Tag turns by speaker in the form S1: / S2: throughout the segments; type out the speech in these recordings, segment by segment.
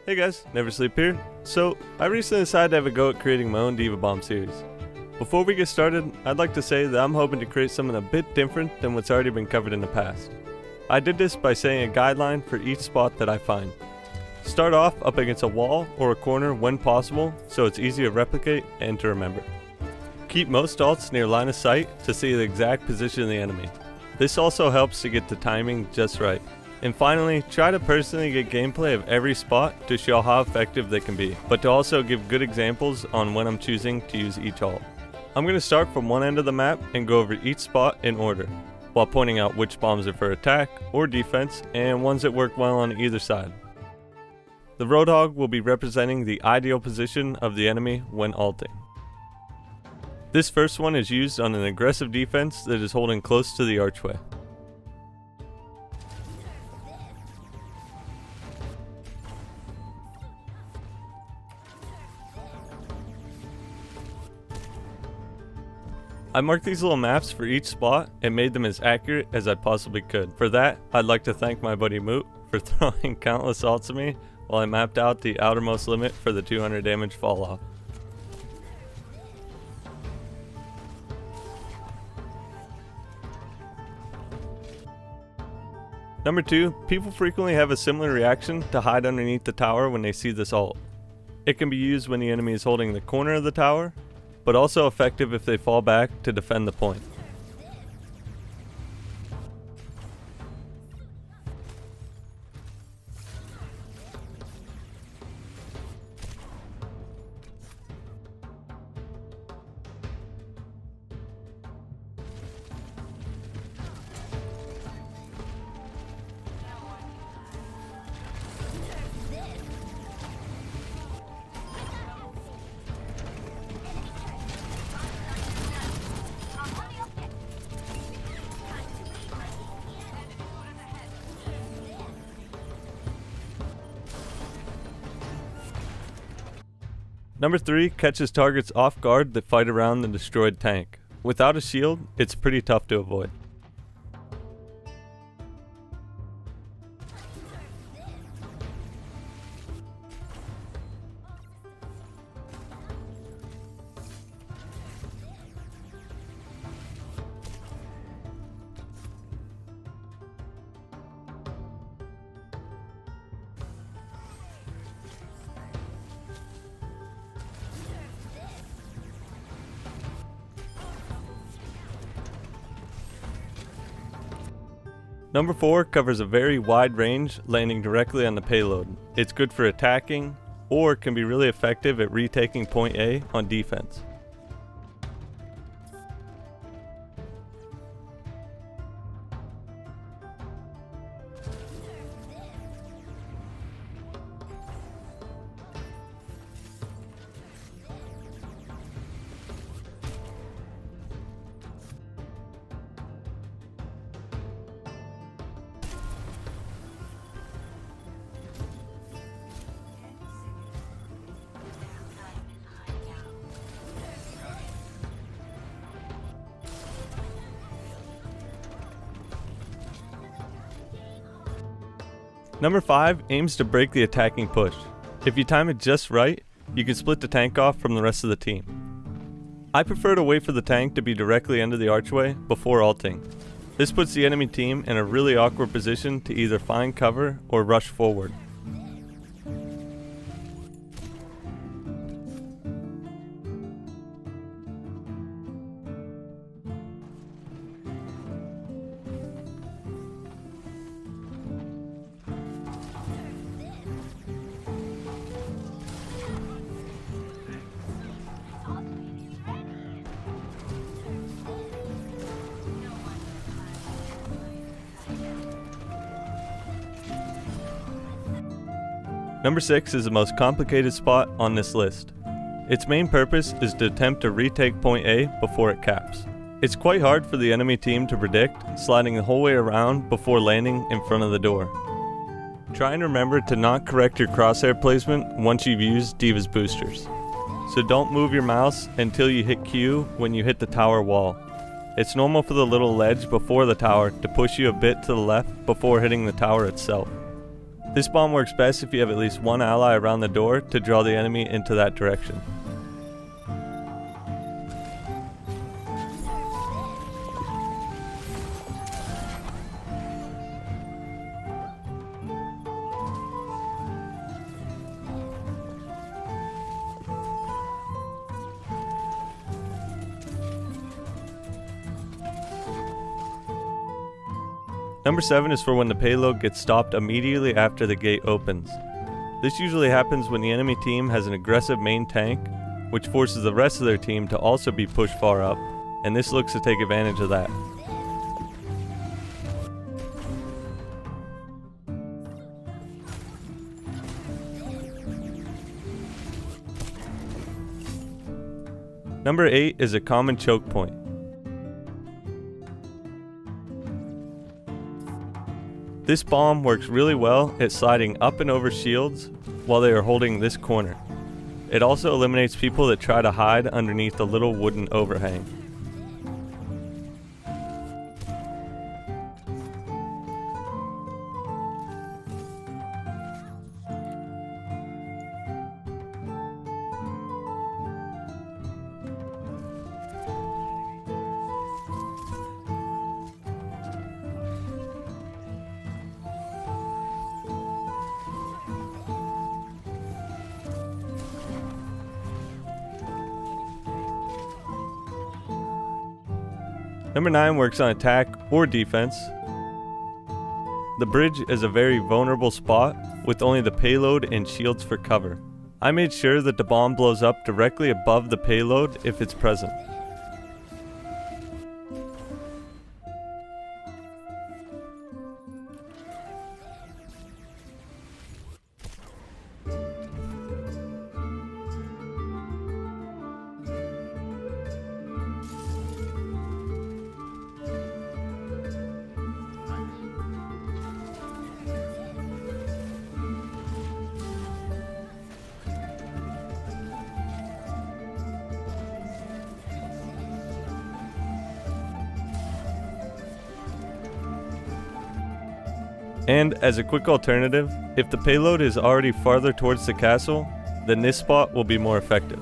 S1: Hey guys, NvrSlp here. So, I recently decided to have a go at creating my own D.va bomb series. Before we get started, I'd like to say that I'm hoping to create something a bit different than what's already been covered in the past. I did this by setting a guideline for each spot that I find. Start off up against a wall or a corner when possible, so it's easy to replicate and to remember. Keep most ults near line of sight to see the exact position of the enemy. This also helps to get the timing just right. And finally, try to personally get gameplay of every spot to show how effective they can be, but to also give good examples on when I'm choosing to use each ult. I'm going to start from one end of the map and go over each spot in order, while pointing out which bombs are for attack or defense and ones that work well on either side. The Roadhog will be representing the ideal position of the enemy when ulting. This first one is used on an aggressive defense that is holding close to the archway. I marked these little maps for each spot and made them as accurate as I possibly could. For that, I'd like to thank my buddy Moot for throwing countless ults at me while I mapped out the outermost limit for the 200 damage fall off. Number 2, people frequently have a similar reaction to hide underneath the tower when they see this ult. It can be used when the enemy is holding the corner of the tower, but also effective if they fall back to defend the point. Number 3 catches targets off guard that fight around the destroyed tank. Without a shield, it's pretty tough to avoid. Number 4 covers a very wide range, landing directly on the payload. It's good for attacking, or can be really effective at retaking point A on defense. Number 5 aims to break the attacking push. If you time it just right, you can split the tank off from the rest of the team. I prefer to wait for the tank to be directly under the archway before ulting. This puts the enemy team in a really awkward position to either find cover or rush forward. Number 6 is the most complicated spot on this list. Its main purpose is to attempt to retake point A before it caps. It's quite hard for the enemy team to predict, sliding the whole way around before landing in front of the door. Try and remember to not correct your crosshair placement once you've used D.va's boosters. So don't move your mouse until you hit Q when you hit the tower wall. It's normal for the little ledge before the tower to push you a bit to the left before hitting the tower itself. This bomb works best if you have at least one ally around the door to draw the enemy into that direction. Number 7 is for when the payload gets stopped immediately after the gate opens. This usually happens when the enemy team has an aggressive main tank, which forces the rest of their team to also be pushed far up, and this looks to take advantage of that. Number 8 is a common choke point. This bomb works really well at sliding up and over shields while they are holding this corner. It also eliminates people that try to hide underneath the little wooden overhang. Number 9 works on attack or defense. The bridge is a very vulnerable spot with only the payload and shields for cover. I made sure that the bomb blows up directly above the payload if it's present. And as a quick alternative, if the payload is already farther towards the castle, then this spot will be more effective.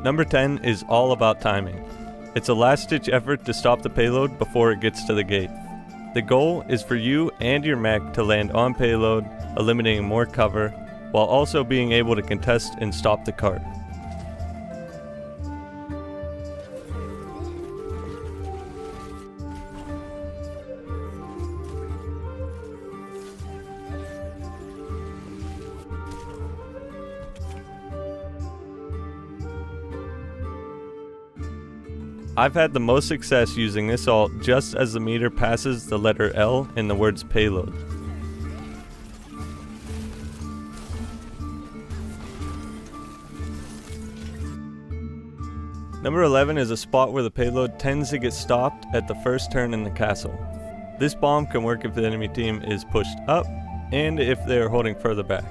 S1: Number 10 is all about timing. It's a last-ditch effort to stop the payload before it gets to the gate. The goal is for you and your mech to land on payload, eliminating more cover, while also being able to contest and stop the cart. I've had the most success using this ult just as the meter passes the letter L in the words payload. Number 11 is a spot where the payload tends to get stopped at the first turn in the castle. This bomb can work if the enemy team is pushed up and if they are holding further back.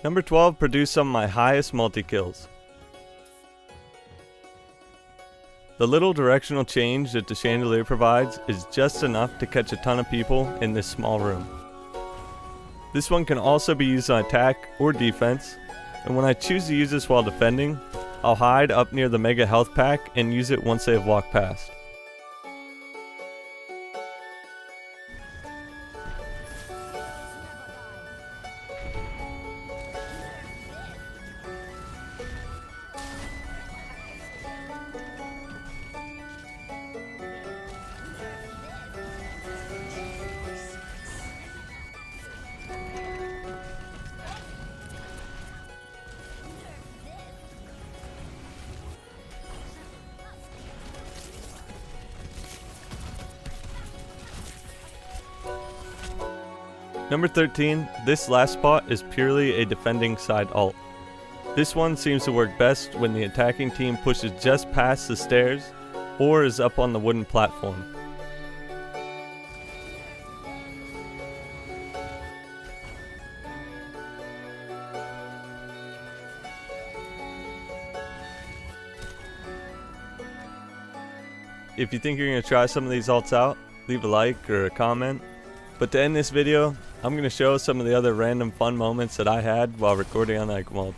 S1: Number 12 produced some of my highest multi-kills. The little directional change that the chandelier provides is just enough to catch a ton of people in this small room. This one can also be used on attack or defense, and when I choose to use this while defending, I'll hide up near the mega health pack and use it once they have walked past. Number 13, this last spot is purely a defending side ult. This one seems to work best when the attacking team pushes just past the stairs or is up on the wooden platform. If you think you're going to try some of these ults out, leave a like or a comment. But to end this video, I'm going to show some of the other random fun moments that I had while recording on Eichenwalde.